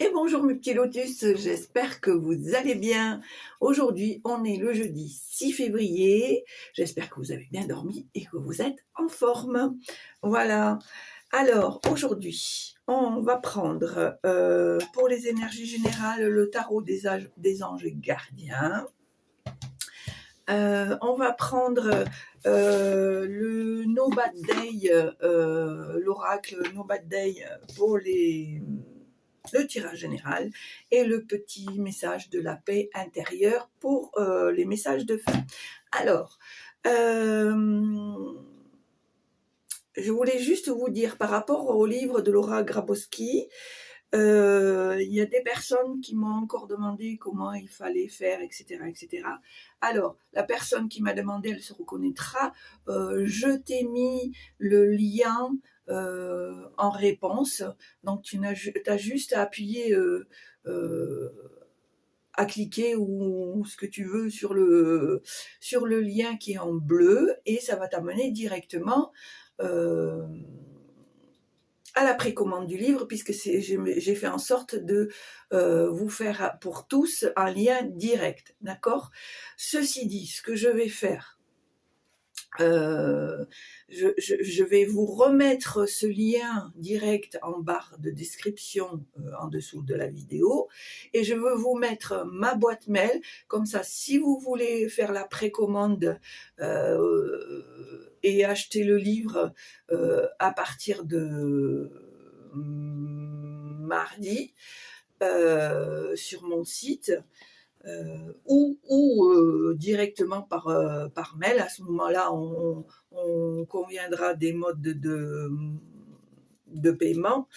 Et bonjour mes petits lotus, j'espère que vous allez bien. Aujourd'hui, on est le jeudi 6 février. J'espère que vous avez bien dormi et que vous êtes en forme. Voilà. Alors, aujourd'hui, on va prendre pour les énergies générales le tarot des anges gardiens. On va prendre le No Bad Day, l'oracle No Bad Day pour le tirage général et le petit message de la paix intérieure pour les messages de fin. Alors, je voulais juste vous dire par rapport au livre de Laura Grabowski, il y a des personnes qui m'ont encore demandé comment il fallait faire, etc., etc. Alors, la personne qui m'a demandé, elle se reconnaîtra. Je t'ai mis le lien en réponse. Donc, tu as juste à appuyer, à cliquer ou ce que tu veux sur le lien qui est en bleu et ça va t'amener directement à la précommande du livre, puisque j'ai fait en sorte de vous faire pour tous un lien direct, d'accord? Ceci dit, ce que je vais faire, je vais vous remettre ce lien direct en barre de description en dessous de la vidéo et je veux vous mettre ma boîte mail, comme ça si vous voulez faire la précommande et acheter le livre à partir de mardi sur mon site, ou directement par mail. À ce moment-là, on conviendra des modes de paiement.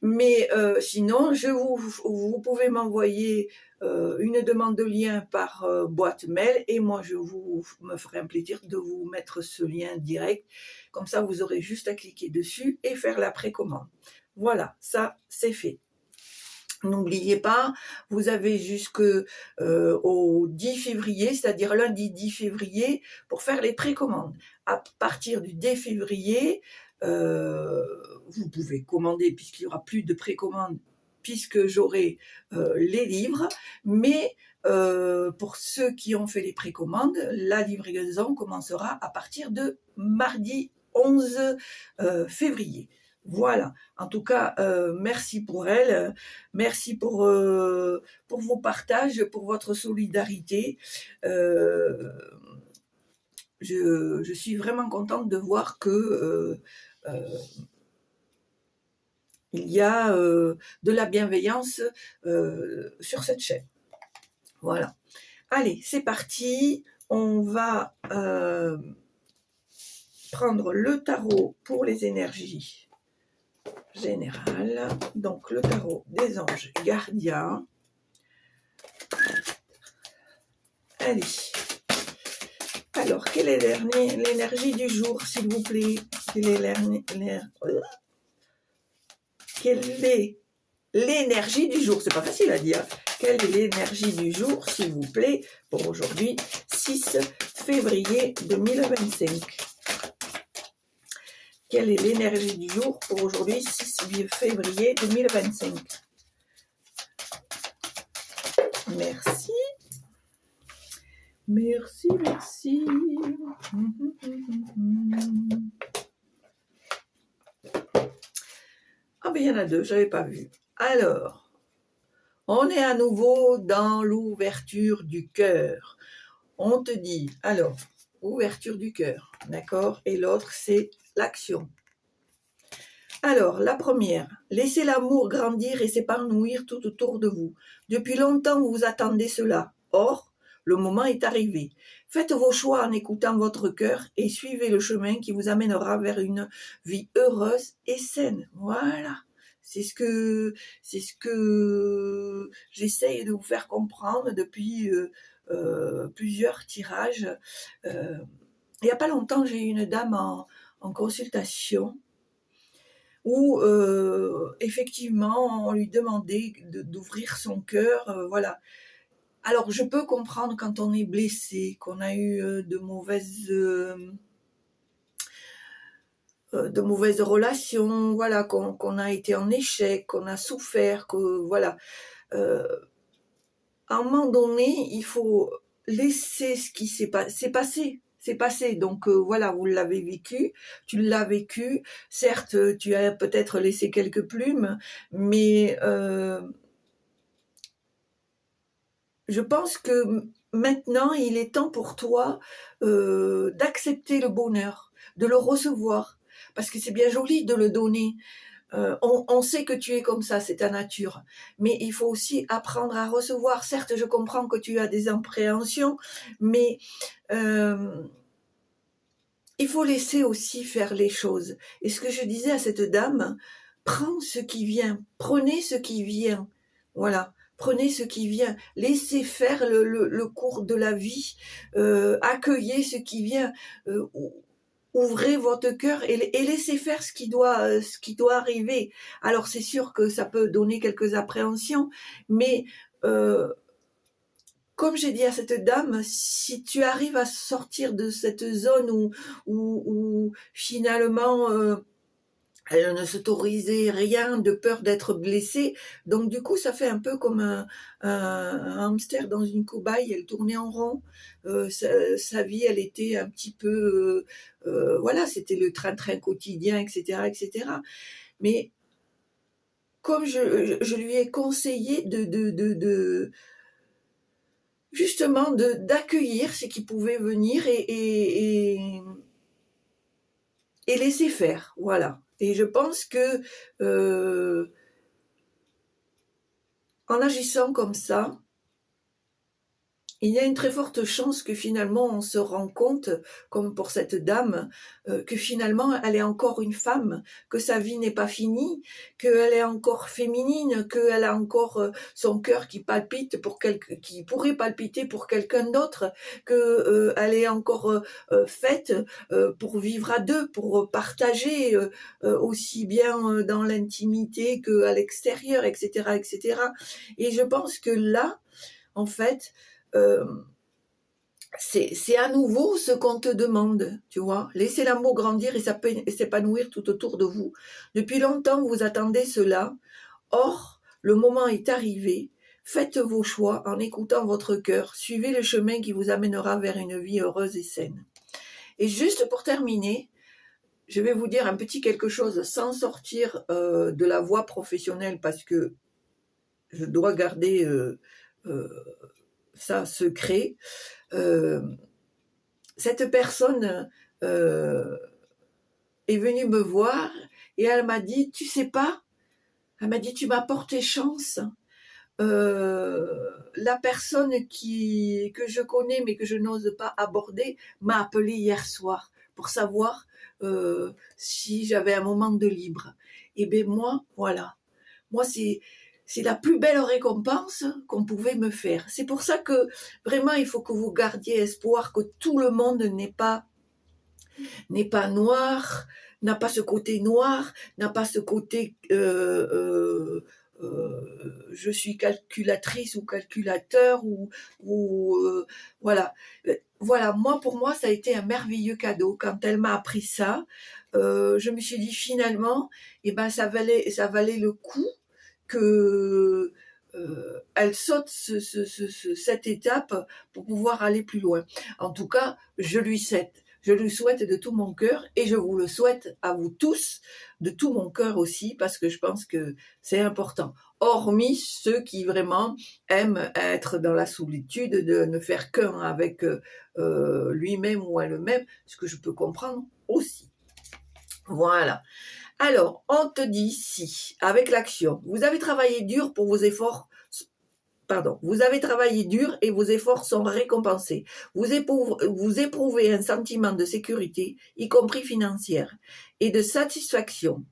Mais sinon, vous pouvez m'envoyer une demande de lien par boîte mail et moi, me ferai un plaisir de vous mettre ce lien direct. Comme ça, vous aurez juste à cliquer dessus et faire la précommande. Voilà, ça, c'est fait. N'oubliez pas, vous avez jusqu'au 10 février, c'est-à-dire lundi 10 février, pour faire les précommandes. À partir du 10 février, vous pouvez commander puisqu'il n'y aura plus de précommande, puisque j'aurai les livres. Mais pour ceux qui ont fait les précommandes, la livraison commencera à partir de mardi 11 février. Voilà, en tout cas, merci pour elle, merci pour vos partages, pour votre solidarité. Je suis vraiment contente de voir que il y a de la bienveillance sur cette chaîne. Voilà. Allez, c'est parti. On va prendre le tarot pour les énergies générale, donc le tarot des anges gardiens. Allez. Alors, quelle est l'énergie du jour, s'il vous plaît? Quelle est l'énergie du jour? C'est pas facile à dire. Quelle est l'énergie du jour, s'il vous plaît, pour aujourd'hui, 6 février 2025? Quelle est l'énergie du jour pour aujourd'hui, 6 février 2025? Merci. Merci, merci. Ah ben il y en a deux, je n'avais pas vu. Alors, on est à nouveau dans l'ouverture du cœur. On te dit, alors, ouverture du cœur, d'accord? Et l'autre, c'est l'action. Alors, la première, laissez l'amour grandir et s'épanouir tout autour de vous. Depuis longtemps, vous attendez cela. Or, le moment est arrivé. Faites vos choix en écoutant votre cœur et suivez le chemin qui vous amènera vers une vie heureuse et saine. Voilà. C'est ce que j'essaye de vous faire comprendre depuis plusieurs tirages. Il n'y a pas longtemps, j'ai eu une dame en consultation où effectivement on lui demandait d'ouvrir son cœur, voilà. Alors je peux comprendre quand on est blessé, qu'on a eu de mauvaises de mauvaises relations, voilà, qu'on a été en échec, qu'on a souffert, que voilà. À un moment donné, il faut laisser ce qui s'est passé. C'est passé. Donc voilà, vous l'avez vécu, tu l'as vécu. Certes, tu as peut-être laissé quelques plumes, mais je pense que maintenant, il est temps pour toi d'accepter le bonheur, de le recevoir. Parce que c'est bien joli de le donner. On sait que tu es comme ça, c'est ta nature. Mais il faut aussi apprendre à recevoir. Certes, je comprends que tu as des appréhensions, mais il faut laisser aussi faire les choses. Et ce que je disais à cette dame, prends ce qui vient, prenez ce qui vient. Voilà, prenez ce qui vient, laissez faire le cours de la vie, accueillez ce qui vient, ouvrez votre cœur et laissez faire ce qui doit arriver. Alors c'est sûr que ça peut donner quelques appréhensions, mais comme j'ai dit à cette dame, si tu arrives à sortir de cette zone où finalement elle ne s'autorisait rien de peur d'être blessée, donc du coup ça fait un peu comme un hamster dans une cobaye, elle tournait en rond, sa vie elle était un petit peu, voilà, c'était le train-train quotidien, etc., etc. Mais comme je lui ai conseillé justement d'accueillir ce qui pouvait venir et laisser faire, voilà. Et je pense que en agissant comme ça, il y a une très forte chance que finalement on se rend compte, comme pour cette dame, que finalement elle est encore une femme, que sa vie n'est pas finie, qu'elle est encore féminine, qu'elle a encore son cœur qui palpite qui pourrait palpiter pour quelqu'un d'autre, que elle est encore faite pour vivre à deux, pour partager aussi bien dans l'intimité qu'à l'extérieur, etc., etc. Et je pense que là, en fait, c'est à nouveau ce qu'on te demande, tu vois. Laissez l'amour grandir et s'épanouir tout autour de vous. Depuis longtemps, vous attendez cela. Or, le moment est arrivé. Faites vos choix en écoutant votre cœur. Suivez le chemin qui vous amènera vers une vie heureuse et saine. Et juste pour terminer, je vais vous dire un petit quelque chose sans sortir de la voie professionnelle parce que je dois garder ça secret. Cette personne est venue me voir et elle m'a dit, tu sais pas, elle m'a dit, tu m'as porté chance. La personne que je connais mais que je n'ose pas aborder m'a appelé hier soir pour savoir si j'avais un moment de libre. Et bien moi, voilà, moi c'est la plus belle récompense qu'on pouvait me faire. C'est pour ça que vraiment il faut que vous gardiez espoir que tout le monde n'est pas noir, n'a pas ce côté noir, n'a pas ce côté je suis calculatrice ou calculateur ou voilà. Voilà, pour moi, ça a été un merveilleux cadeau. Quand elle m'a appris ça, je me suis dit finalement, eh ben, ça valait le coup que elle saute cette étape pour pouvoir aller plus loin. En tout cas, je lui souhaite de tout mon cœur et je vous le souhaite à vous tous de tout mon cœur aussi parce que je pense que c'est important. Hormis ceux qui vraiment aiment être dans la solitude, de ne faire qu'un avec lui-même ou elle-même, ce que je peux comprendre aussi. Voilà. Alors, on te dit si, avec l'action, vous avez travaillé dur pour vos efforts, vous avez travaillé dur et vos efforts sont récompensés. Vous éprouvez un sentiment de sécurité, y compris financière, et de satisfaction.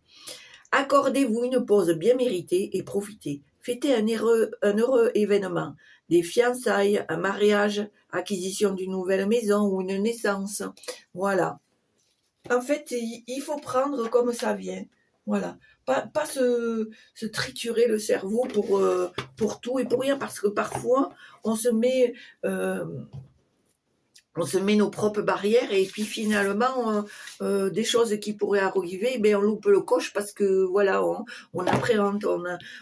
Accordez-vous une pause bien méritée et profitez. Fêtez un heureux événement, des fiançailles, un mariage, acquisition d'une nouvelle maison ou une naissance. Voilà. En fait, il faut prendre comme ça vient. Voilà. Pas se triturer le cerveau pour tout et pour rien, parce que parfois, on se met on se met nos propres barrières et puis finalement des choses qui pourraient arriver, ben on loupe le coche parce que voilà, on appréhende,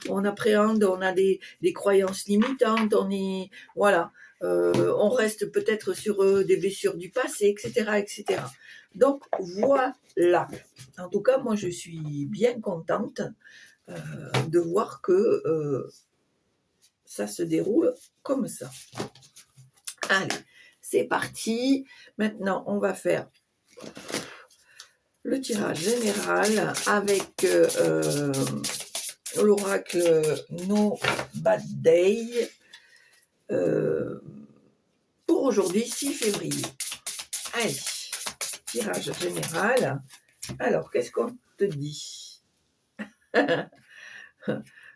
on appréhende, on a des croyances limitantes, on est voilà, on reste peut-être sur des blessures du passé, etc., etc. Donc voilà. En tout cas, moi je suis bien contente de voir que ça se déroule comme ça. Allez, c'est parti. Maintenant, on va faire le tirage général avec l'oracle No Bad Day pour aujourd'hui, 6 février. Allez, tirage général. Alors, qu'est-ce qu'on te dit?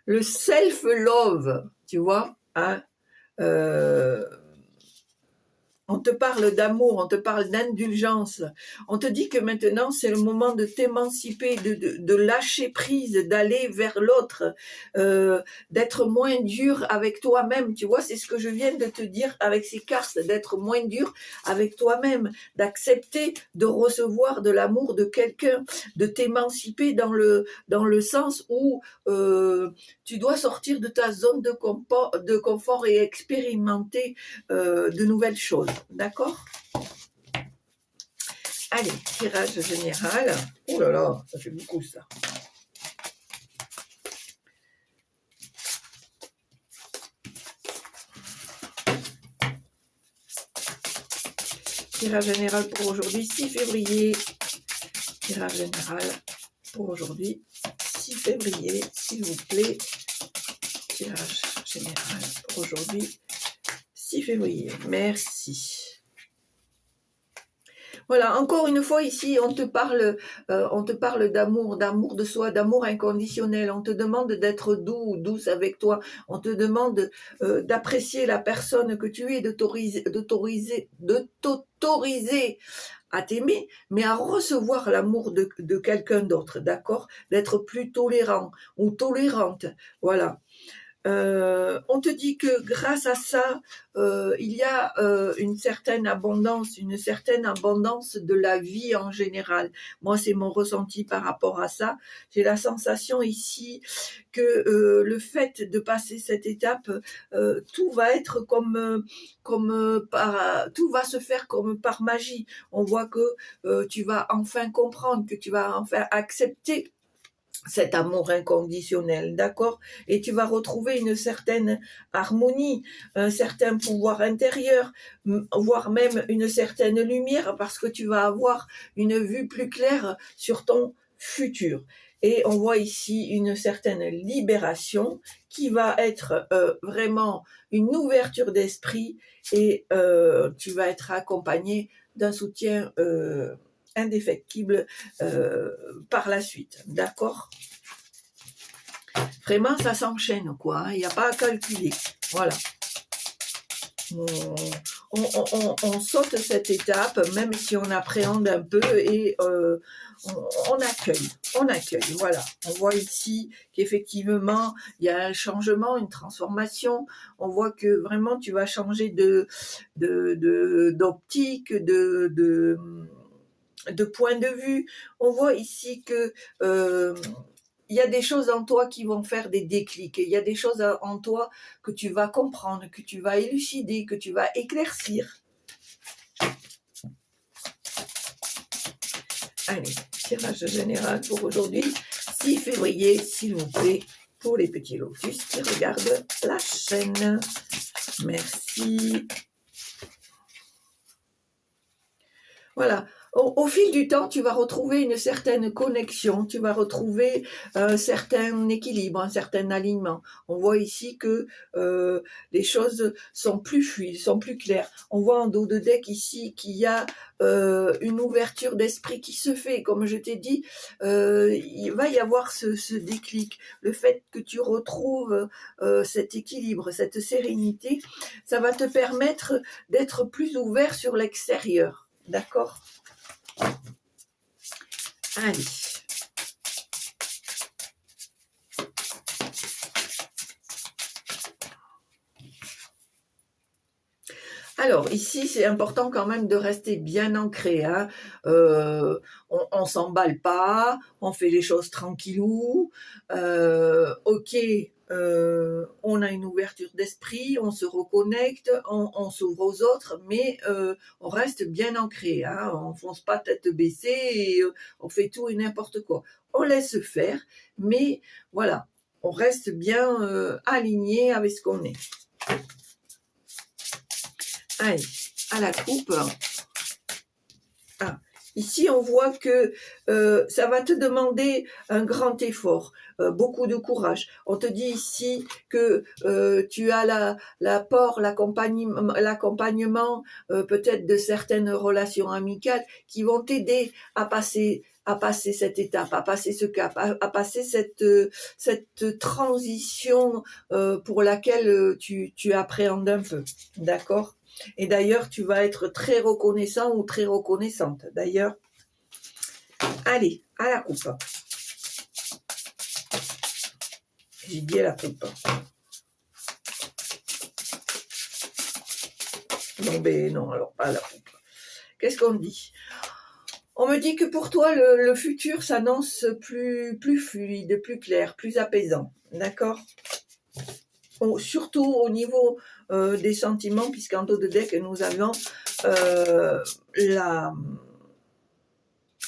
Le self-love, tu vois, hein, on te parle d'amour, on te parle d'indulgence. On te dit que maintenant, c'est le moment de t'émanciper, de lâcher prise, d'aller vers l'autre, d'être moins dur avec toi-même. Tu vois, c'est ce que je viens de te dire avec ces cartes, d'être moins dur avec toi-même, d'accepter de recevoir de l'amour de quelqu'un, de t'émanciper dans le sens où tu dois sortir de ta zone de confort et expérimenter de nouvelles choses. D'accord? Allez, tirage général. Oh là là, ça fait beaucoup ça. Tirage général pour aujourd'hui, 6 février. Tirage général pour aujourd'hui, 6 février, s'il vous plaît. Tirage général pour aujourd'hui, 6 février. Merci. Voilà, encore une fois ici, on te parle d'amour, d'amour de soi, d'amour inconditionnel. On te demande d'être doux ou douce avec toi. On te demande d'apprécier la personne que tu es, de t'autoriser à t'aimer, mais à recevoir l'amour de quelqu'un d'autre, d'accord? D'être plus tolérant ou tolérante, voilà. On te dit que grâce à ça, il y a une certaine abondance de la vie en général. Moi, c'est mon ressenti par rapport à ça. J'ai la sensation ici que le fait de passer cette étape, tout va être tout va se faire comme par magie. On voit que tu vas enfin comprendre, que tu vas enfin accepter cet amour inconditionnel, d'accord? Et tu vas retrouver une certaine harmonie, un certain pouvoir intérieur, voire même une certaine lumière, parce que tu vas avoir une vue plus claire sur ton futur. Et on voit ici une certaine libération qui va être vraiment une ouverture d'esprit et tu vas être accompagné d'un soutien indéfectible par la suite, d'accord? Vraiment, ça s'enchaîne, quoi, hein. Il n'y a pas à calculer, voilà. On saute cette étape, même si on appréhende un peu, et on accueille, voilà. On voit ici qu'effectivement, il y a un changement, une transformation. On voit que vraiment, tu vas changer d'optique, de point de vue. On voit ici que il y a des choses en toi qui vont faire des déclics. Il y a des choses en toi que tu vas comprendre, que tu vas élucider, que tu vas éclaircir. Allez, tirage général pour aujourd'hui, 6 février, s'il vous plaît, pour les petits lotus qui regardent la chaîne. Merci. Voilà. Au fil du temps, tu vas retrouver une certaine connexion, tu vas retrouver un certain équilibre, un certain alignement. On voit ici que les choses sont plus fluides, sont plus claires. On voit en dos de deck ici qu'il y a une ouverture d'esprit qui se fait. Comme je t'ai dit, il va y avoir ce déclic. Le fait que tu retrouves cet équilibre, cette sérénité, ça va te permettre d'être plus ouvert sur l'extérieur. D'accord ? Allez. Alors, ici, c'est important quand même de rester bien ancré, hein. On s'emballe pas, on fait les choses tranquillou. OK, on a une ouverture d'esprit, on se reconnecte, on s'ouvre aux autres, mais on reste bien ancré, hein. On fonce pas tête baissée et on fait tout et n'importe quoi. On laisse faire, mais voilà, on reste bien, aligné avec ce qu'on est. Allez, à la coupe. Ah, ici, on voit que ça va te demander un grand effort, beaucoup de courage. On te dit ici que tu as l'apport, l'accompagnement peut-être de certaines relations amicales qui vont t'aider à passer cette étape, à passer ce cap, à passer cette transition pour laquelle tu appréhendes un peu. D'accord? Et d'ailleurs, tu vas être très reconnaissant ou très reconnaissante. D'ailleurs, allez, à la coupe. J'ai dit à la coupe. Non, ben non, alors pas à la coupe. Qu'est-ce qu'on dit? On me dit que pour toi, le futur s'annonce plus fluide, plus clair, plus apaisant. D'accord? Surtout au niveau des sentiments, puisqu'en dos de deck, nous avons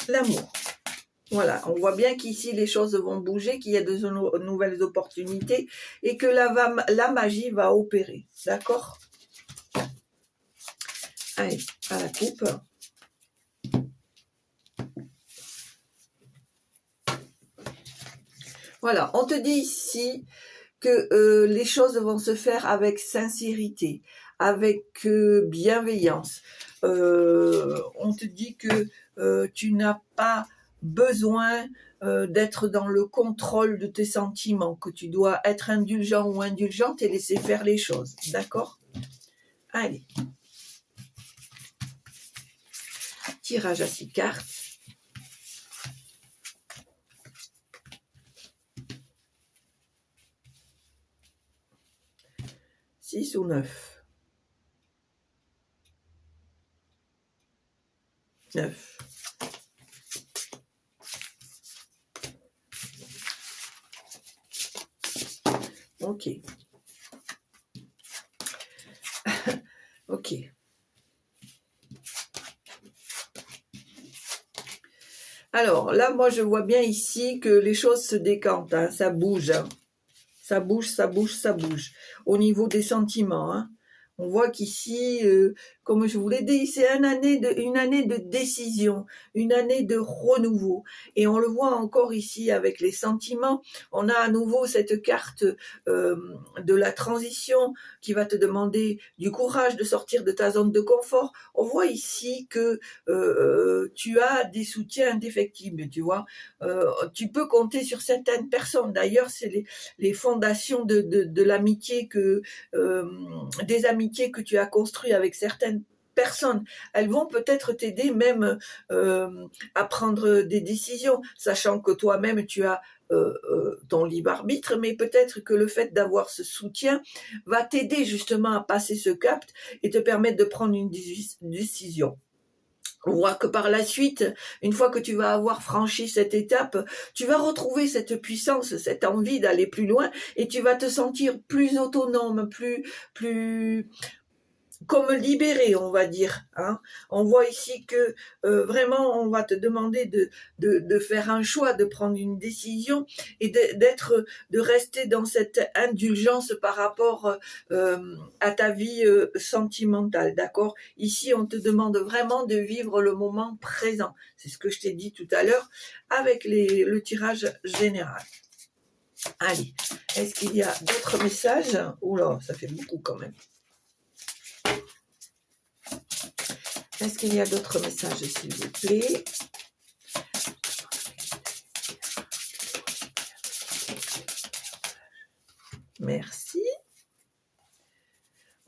l'amour. Voilà, on voit bien qu'ici les choses vont bouger, qu'il y a de nouvelles opportunités et que la magie va opérer. D'accord? Allez, à la coupe. Voilà, on te dit ici que les choses vont se faire avec sincérité, avec bienveillance. On te dit que tu n'as pas besoin d'être dans le contrôle de tes sentiments, que tu dois être indulgent ou indulgente et laisser faire les choses. D'accord? Allez. Tirage à 6 cartes. Six ou 9? 9. Ok. Ok. Alors, là, moi, je vois bien ici que les choses se décantent, hein, ça bouge. Hein. Ça bouge, ça bouge, ça bouge. Au niveau des sentiments, hein. On voit qu'ici, comme je vous l'ai dit, c'est une année de décision, une année de renouveau. Et on le voit encore ici avec les sentiments. On a à nouveau cette carte de la transition qui va te demander du courage de sortir de ta zone de confort. On voit ici que tu as des soutiens indéfectibles, tu vois. Tu peux compter sur certaines personnes. D'ailleurs, c'est les fondations de l'amitié des amitiés que tu as construites avec certaines personnes. Elles vont peut-être t'aider même à prendre des décisions, sachant que toi-même tu as ton libre arbitre, mais peut-être que le fait d'avoir ce soutien va t'aider justement à passer ce cap et te permettre de prendre une décision. On voit que par la suite, une fois que tu vas avoir franchi cette étape, tu vas retrouver cette puissance, cette envie d'aller plus loin et tu vas te sentir plus autonome, plus comme libéré, on va dire. Hein. On voit ici que vraiment, on va te demander de faire un choix, de prendre une décision et de rester dans cette indulgence par rapport à ta vie sentimentale, d'accord? Ici, on te demande vraiment de vivre le moment présent. C'est ce que je t'ai dit tout à l'heure avec le tirage général. Allez, est-ce qu'il y a d'autres messages? Oula, ça fait beaucoup quand même. Est-ce qu'il y a d'autres messages, s'il vous plaît? Merci.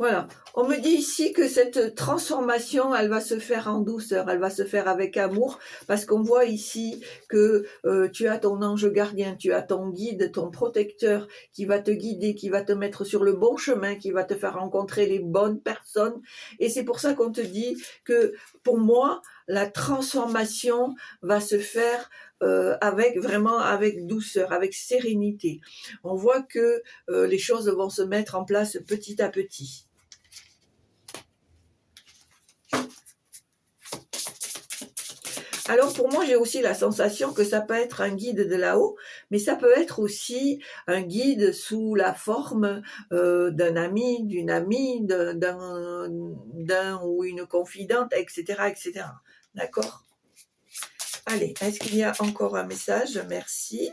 Voilà. On me dit ici que cette transformation, elle va se faire en douceur, elle va se faire avec amour, parce qu'on voit ici que tu as ton ange gardien, tu as ton guide, ton protecteur qui va te guider, qui va te mettre sur le bon chemin, qui va te faire rencontrer les bonnes personnes. Et c'est pour ça qu'on te dit que pour moi, la transformation va se faire vraiment avec douceur, avec sérénité. On voit que les choses vont se mettre en place petit à petit. Alors pour moi, j'ai aussi la sensation que ça peut être un guide de là-haut, mais ça peut être aussi un guide sous la forme d'un ami, d'une amie, d'un ou une confidente, etc., etc. D'accord? Allez, est-ce qu'il y a encore un message? Merci.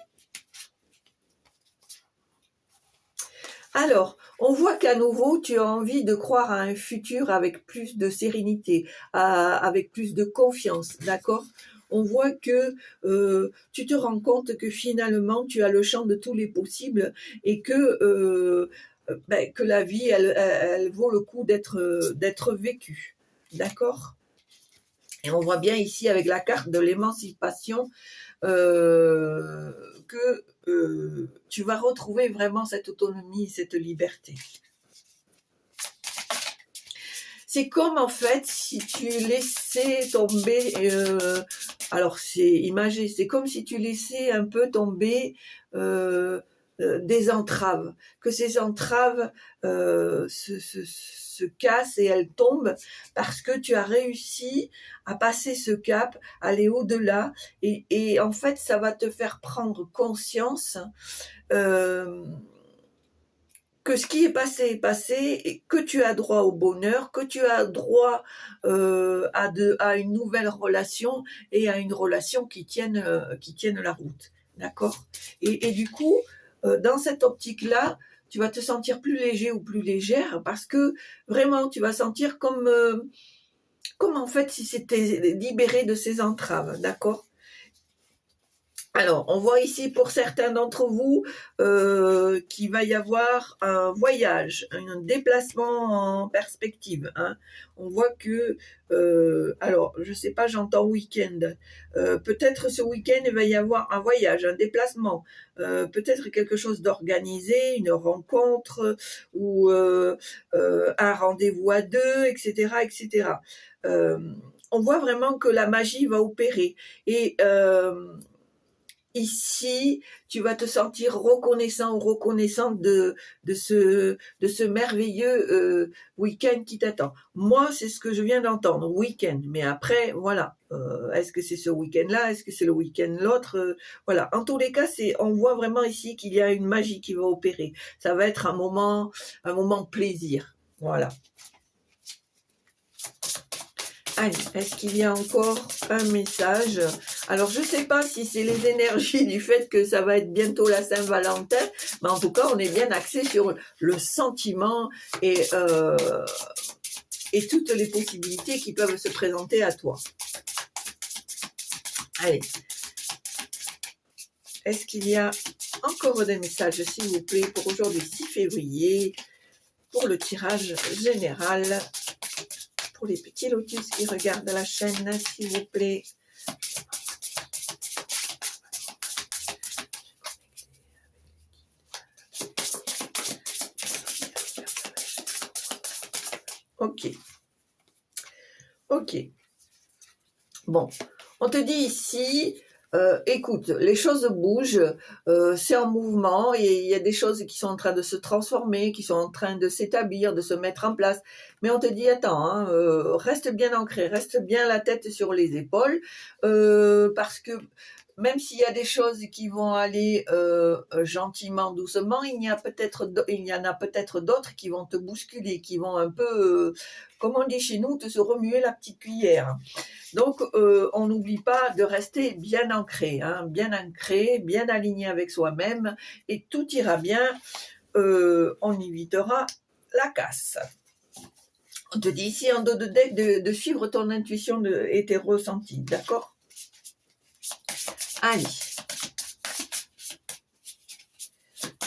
Alors, on voit qu'à nouveau, tu as envie de croire à un futur avec plus de sérénité, avec plus de confiance, d'accord? On voit que tu te rends compte que finalement, tu as le champ de tous les possibles et que la vie, elle vaut le coup d'être vécue, d'accord? Et on voit bien ici avec la carte de l'émancipation que tu vas retrouver vraiment cette autonomie, cette liberté. C'est comme en fait si tu laissais tomber, alors c'est imagé, c'est comme si tu laissais un peu tomber des entraves, que ces entraves se cassent et elles tombent parce que tu as réussi à passer ce cap, aller au-delà et en fait ça va te faire prendre conscience que ce qui est passé et que tu as droit au bonheur, que tu as droit à une nouvelle relation et à une relation qui tienne la route. D'accord? Et du coup, dans cette optique-là, tu vas te sentir plus léger ou plus légère parce que vraiment, tu vas sentir comme en fait si c'était libéré de ces entraves. D'accord? Alors, on voit ici pour certains d'entre vous qu'il va y avoir un voyage, un déplacement en perspective. Hein. On voit que, alors, je sais pas, j'entends week-end. Peut-être ce week-end, il va y avoir un voyage, un déplacement. Peut-être quelque chose d'organisé, une rencontre ou un rendez-vous à deux, etc., etc. On voit vraiment que la magie va opérer. Et ici, tu vas te sentir reconnaissant ou reconnaissante de ce merveilleux week-end qui t'attend. Moi, c'est ce que je viens d'entendre, week-end. Mais après, voilà, est-ce que c'est ce week-end-là? Est-ce que c'est le week-end l'autre? Voilà. En tous les cas, on voit vraiment ici qu'il y a une magie qui va opérer. Ça va être un moment plaisir. Voilà. Allez, est-ce qu'il y a encore un message? Alors, je ne sais pas si c'est les énergies du fait que ça va être bientôt la Saint-Valentin, mais en tout cas, on est bien axé sur le sentiment et toutes les possibilités qui peuvent se présenter à toi. Allez. Est-ce qu'il y a encore des messages, s'il vous plaît, pour aujourd'hui 6 février, pour le tirage général? Pour les petits lotus qui regardent la chaîne, s'il vous plaît. Ok. Ok. Bon, on te dit ici, écoute, les choses bougent, c'est en mouvement et il y a des choses qui sont en train de se transformer, qui sont en train de s'établir, de se mettre en place. Mais on te dit, attends, hein, reste bien ancré, reste bien la tête sur les épaules, parce que même s'il y a des choses qui vont aller gentiment, doucement, il y en a peut-être d'autres qui vont te bousculer, qui vont un peu, comme on dit chez nous, te se remuer la petite cuillère. Donc, on n'oublie pas de rester bien ancré, bien aligné avec soi-même, et tout ira bien. On évitera la casse. On te dit ici en dos de deck de suivre ton intuition et tes ressentis, d'accord? Allez.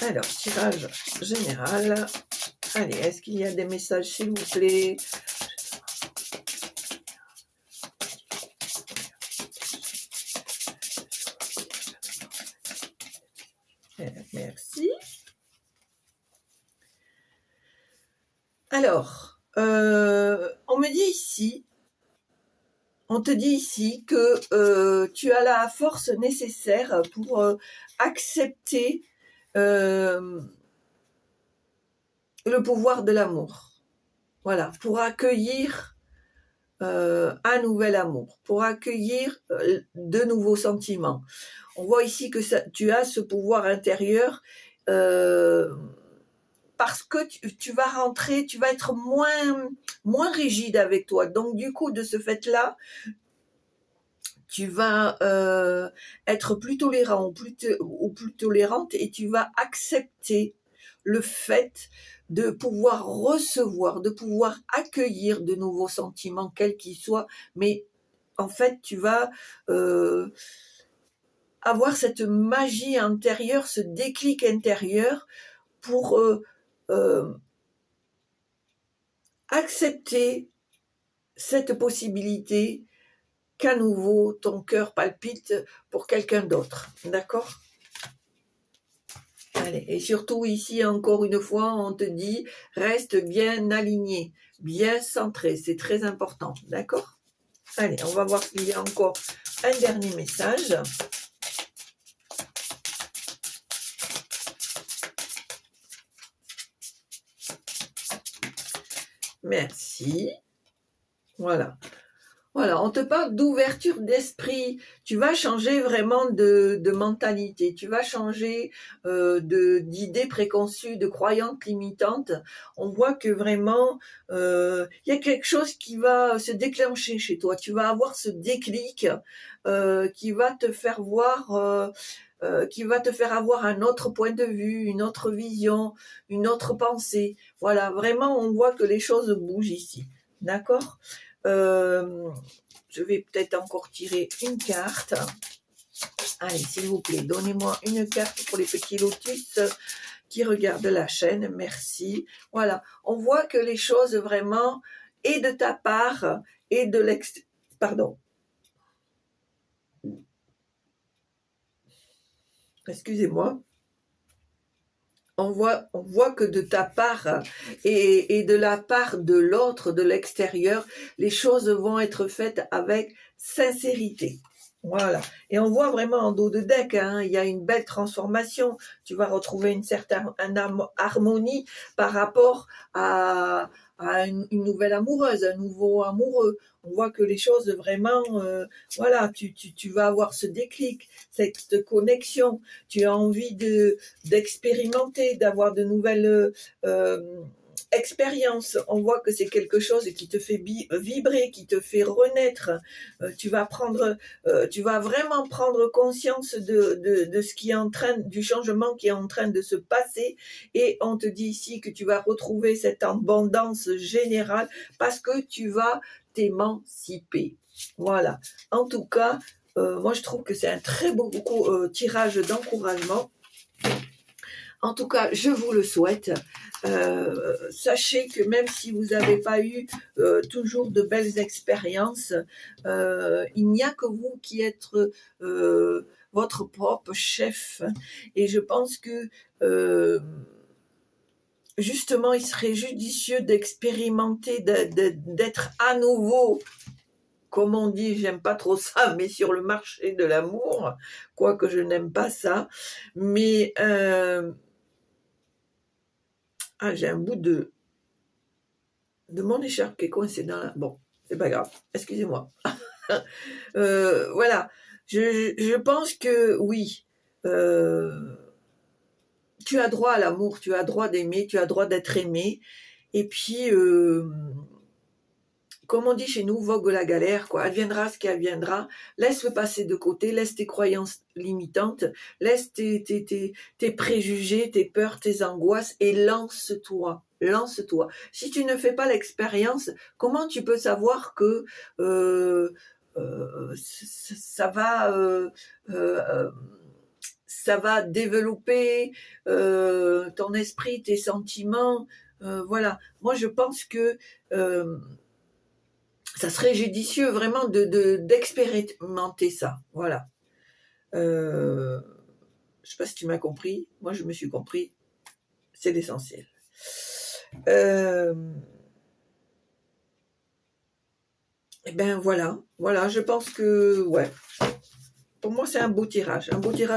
Alors, tirage général. Allez, est-ce qu'il y a des messages, s'il vous plaît? Merci. Alors, on me dit ici, on te dit ici que tu as la force nécessaire pour accepter le pouvoir de l'amour. Voilà, pour accueillir un nouvel amour, pour accueillir de nouveaux sentiments. On voit ici que tu as ce pouvoir intérieur parce que tu vas rentrer, tu vas être moins rigide avec toi. Donc du coup, de ce fait-là, tu vas être plus tolérant ou plus tolérante et tu vas accepter le fait de pouvoir recevoir, de pouvoir accueillir de nouveaux sentiments, quels qu'ils soient, mais en fait, tu vas avoir cette magie intérieure, ce déclic intérieur pour accepter cette possibilité qu'à nouveau ton cœur palpite pour quelqu'un d'autre, d'accord? Allez, et surtout ici, encore une fois, on te dit, reste bien aligné, bien centré, c'est très important, d'accord? Allez, on va voir s'il y a encore un dernier message. Merci. Voilà. Voilà, on te parle d'ouverture d'esprit. Tu vas changer vraiment de mentalité. Tu vas changer d'idées préconçues, de croyances limitantes. On voit que vraiment, il y a quelque chose qui va se déclencher chez toi. Tu vas avoir ce déclic qui va te faire voir... qui va te faire avoir un autre point de vue, une autre vision, une autre pensée. Voilà, vraiment, on voit que les choses bougent ici. D'accord? Je vais peut-être encore tirer une carte. Allez, s'il vous plaît, donnez-moi une carte pour les petits lotus qui regardent la chaîne. Merci. Voilà, on voit que les choses vraiment, et de ta part, et de Pardon. Excusez-moi. On voit que de ta part et de la part de l'autre, de l'extérieur, les choses vont être faites avec sincérité. Voilà. Et on voit vraiment en dos de deck, hein, il y a une belle transformation. Tu vas retrouver une certaine harmonie par rapport à une nouvelle amoureuse, un nouveau amoureux. On voit que les choses vraiment, voilà, tu vas avoir ce déclic, cette connexion. Tu as envie d'expérimenter, d'avoir de nouvelles expériences. On voit que c'est quelque chose qui te fait vibrer, qui te fait renaître. Tu vas vraiment prendre conscience de ce qui est en train, du changement qui est en train de se passer. Et on te dit ici que tu vas retrouver cette abondance générale parce que tu vas t'émanciper. Voilà. En tout cas, moi je trouve que c'est un très beau tirage d'encouragement. En tout cas, je vous le souhaite. Sachez que même si vous n'avez pas eu toujours de belles expériences, il n'y a que vous qui êtes votre propre chef. Et je pense que justement, il serait judicieux d'expérimenter, d'être à nouveau, comme on dit, j'aime pas trop ça, mais sur le marché de l'amour, quoique je n'aime pas ça. Mais j'ai un bout de mon écharpe qui est coincé dans la... Bon, c'est pas grave, excusez-moi. Voilà, je pense que oui, tu as droit à l'amour, tu as droit d'aimer, tu as droit d'être aimé. Et puis, comme on dit chez nous, vogue la galère, quoi. Adviendra ce qui adviendra. Laisse le passé de côté, laisse tes croyances limitantes, laisse tes préjugés, tes peurs, tes angoisses et lance-toi. Lance-toi. Si tu ne fais pas l'expérience, comment tu peux savoir que ça va développer ton esprit, tes sentiments. Voilà, moi je pense que ça serait judicieux vraiment d'expérimenter ça. Voilà. Je ne sais pas si tu m'as compris. Moi, je me suis compris. C'est l'essentiel. Et ben voilà. Voilà, je pense que, ouais. Pour moi, c'est un beau tirage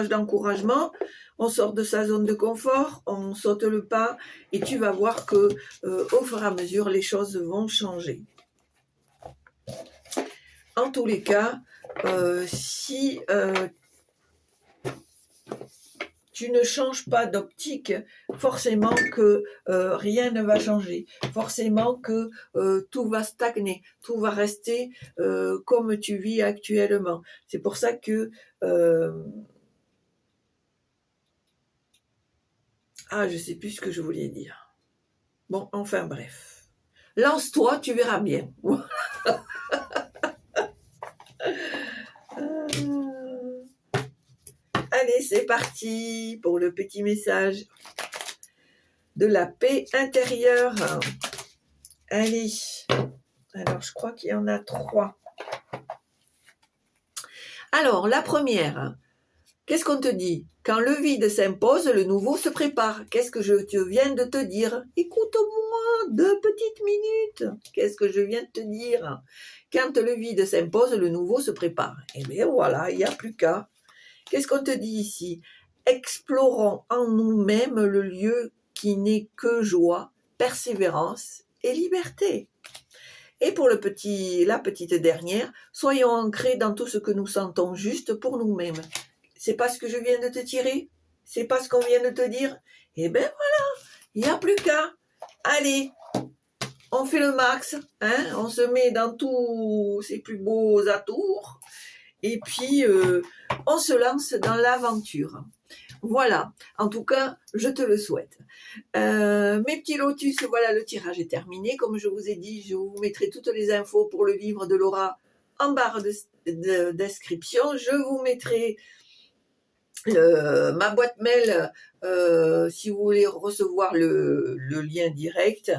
d'encouragement. On sort de sa zone de confort, on saute le pas, et tu vas voir que au fur et à mesure, les choses vont changer. En tous les cas, si tu ne changes pas d'optique, forcément que rien ne va changer, forcément que tout va stagner, tout va rester comme tu vis actuellement. C'est pour ça que je sais plus ce que je voulais dire. Bon, enfin bref. Lance-toi, tu verras bien. Allez, c'est parti pour le petit message de la paix intérieure. Allez, alors je crois qu'il y en a 3. Alors, la première, qu'est-ce qu'on te dit? Quand le vide s'impose, le nouveau se prépare. Qu'est-ce que je te viens de te dire? Écoute-moi 2 petites minutes. Qu'est-ce que je viens de te dire? Quand le vide s'impose, le nouveau se prépare. Eh bien voilà, il n'y a plus qu'à. Qu'est-ce qu'on te dit ici? Explorons en nous-mêmes le lieu qui n'est que joie, persévérance et liberté. Et pour la petite dernière, soyons ancrés dans tout ce que nous sentons juste pour nous-mêmes. C'est pas ce que je viens de te tirer? C'est pas ce qu'on vient de te dire? Eh ben voilà, il n'y a plus qu'à. Allez, on fait le max, hein? On se met dans tous ces plus beaux atours et puis on se lance dans l'aventure. Voilà, en tout cas, je te le souhaite. Mes petits lotus, voilà, le tirage est terminé. Comme je vous ai dit, je vous mettrai toutes les infos pour le livre de Laura en barre de description. Je vous mettrai ma boîte mail si vous voulez recevoir le lien direct.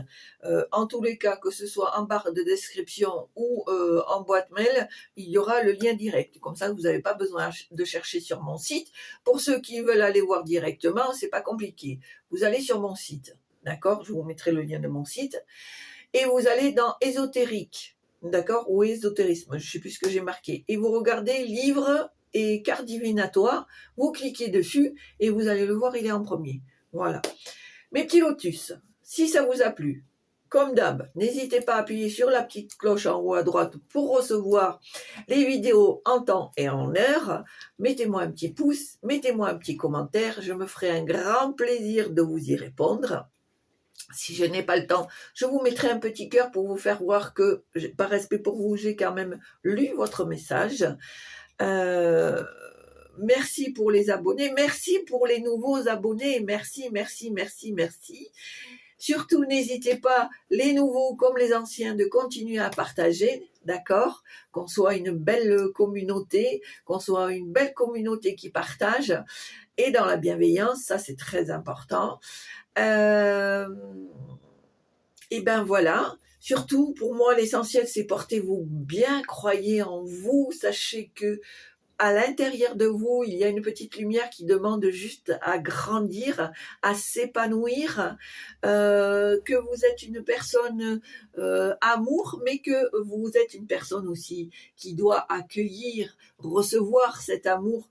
En tous les cas, que ce soit en barre de description ou en boîte mail, il y aura le lien direct. Comme ça, vous n'avez pas besoin de chercher sur mon site. Pour ceux qui veulent aller voir directement, c'est pas compliqué. Vous allez sur mon site, d'accord? Je vous mettrai le lien de mon site. Et vous allez dans ésotérique, d'accord? Ou ésotérisme, je ne sais plus ce que j'ai marqué. Et vous regardez livre et carte divinatoire, vous cliquez dessus et vous allez le voir, il est en premier. Voilà. Mes petits lotus, si ça vous a plu, comme d'hab, n'hésitez pas à appuyer sur la petite cloche en haut à droite pour recevoir les vidéos en temps et en heure. Mettez-moi un petit pouce, mettez-moi un petit commentaire, je me ferai un grand plaisir de vous y répondre. Si je n'ai pas le temps, je vous mettrai un petit cœur pour vous faire voir que, par respect pour vous, j'ai quand même lu votre message. Merci pour les abonnés, merci pour les nouveaux abonnés, merci. Surtout, n'hésitez pas, les nouveaux comme les anciens, de continuer à partager, d'accord? Qu'on soit une belle communauté, qui partage, et dans la bienveillance, ça c'est très important. Et ben voilà. Surtout, pour moi, l'essentiel, c'est portez-vous bien, croyez en vous, sachez que à l'intérieur de vous, il y a une petite lumière qui demande juste à grandir, à s'épanouir, que vous êtes une personne amour, mais que vous êtes une personne aussi qui doit accueillir, recevoir cet amour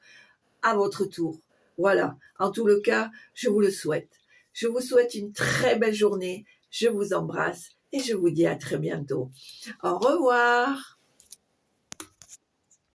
à votre tour. Voilà, en tout le cas, je vous le souhaite. Je vous souhaite une très belle journée, je vous embrasse et je vous dis à très bientôt. Au revoir.